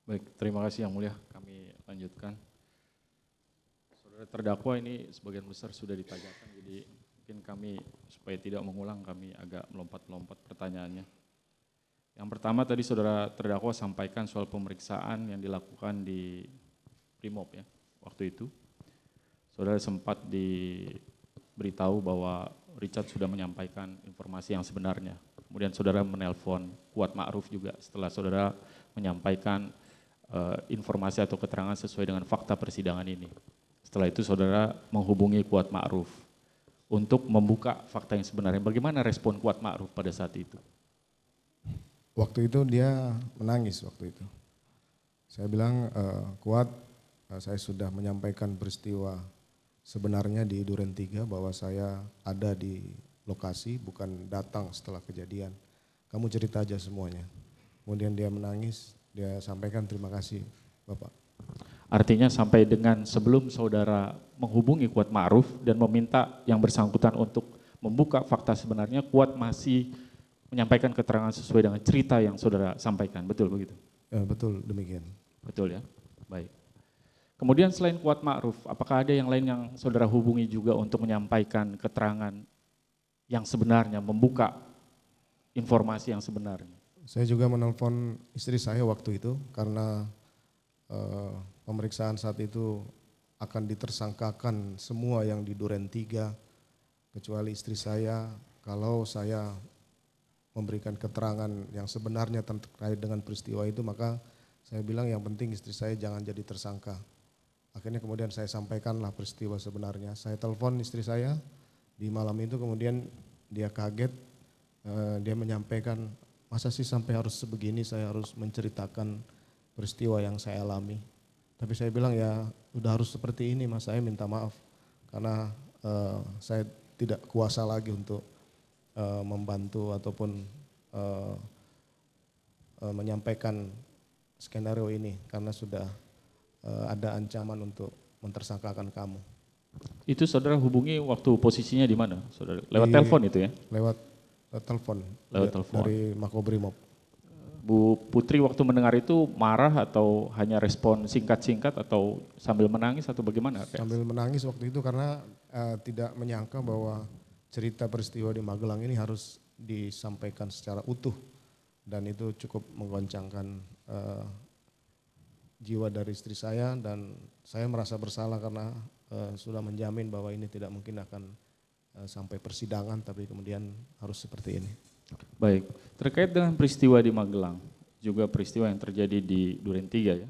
Baik, terima kasih Yang Mulia. Kami lanjutkan. Saudara terdakwa ini sebagian besar sudah ditanyakan, jadi mungkin kami supaya tidak mengulang kami agak melompat-lompat pertanyaannya. Yang pertama tadi saudara terdakwa sampaikan soal pemeriksaan yang dilakukan di Brimob ya, waktu itu. Saudara sempat diberitahu bahwa Richard sudah menyampaikan informasi yang sebenarnya. Kemudian saudara menelpon Kuat Ma'ruf juga setelah saudara menyampaikan informasi atau keterangan sesuai dengan fakta persidangan ini. Setelah itu saudara menghubungi Kuat Ma'ruf untuk membuka fakta yang sebenarnya. Bagaimana respon Kuat Ma'ruf pada saat itu? Waktu itu dia menangis waktu itu. Saya bilang, Kuat, saya sudah menyampaikan peristiwa sebenarnya di Duren 3 bahwa saya ada di lokasi, bukan datang setelah kejadian. Kamu cerita aja semuanya. Kemudian dia menangis, dia sampaikan terima kasih Bapak. Artinya sampai dengan sebelum saudara menghubungi Kuat Ma'ruf dan meminta yang bersangkutan untuk membuka fakta sebenarnya, Kuat masih menyampaikan keterangan sesuai dengan cerita yang saudara sampaikan, betul begitu? Betul demikian. Betul ya, baik. Kemudian selain Kuat Ma'ruf, apakah ada yang lain yang saudara hubungi juga untuk menyampaikan keterangan yang sebenarnya, membuka informasi yang sebenarnya? Saya juga menelpon istri saya waktu itu karena pemeriksaan saat itu akan ditersangkakan semua yang di Duren 3 kecuali istri saya. Kalau saya memberikan keterangan yang sebenarnya terkait dengan peristiwa itu, maka saya bilang yang penting istri saya jangan jadi tersangka. Akhirnya kemudian saya sampaikanlah peristiwa sebenarnya. Saya telepon istri saya di malam itu, kemudian dia kaget, dia menyampaikan, masa sih sampai harus sebegini saya harus menceritakan peristiwa yang saya alami. Tapi saya bilang ya udah harus seperti ini Mas, saya minta maaf karena saya tidak kuasa lagi untuk membantu ataupun menyampaikan skenario ini karena sudah ada ancaman untuk mentersangkakan kamu. Itu saudara hubungi waktu posisinya di mana, saudara? Lewat telepon itu ya? Lewat telepon. Lewat telepon. Dari Makobrimob. Bu Putri waktu mendengar itu marah atau hanya respon singkat-singkat atau sambil menangis atau bagaimana? Sambil menangis waktu itu karena tidak menyangka bahwa cerita peristiwa di Magelang ini harus disampaikan secara utuh dan itu cukup menggoncangkan jiwa dari istri saya dan saya merasa bersalah karena sudah menjamin bahwa ini tidak mungkin akan sampai persidangan tapi kemudian harus seperti ini. Baik, terkait dengan peristiwa di Magelang, juga peristiwa yang terjadi di Duren 3 ya.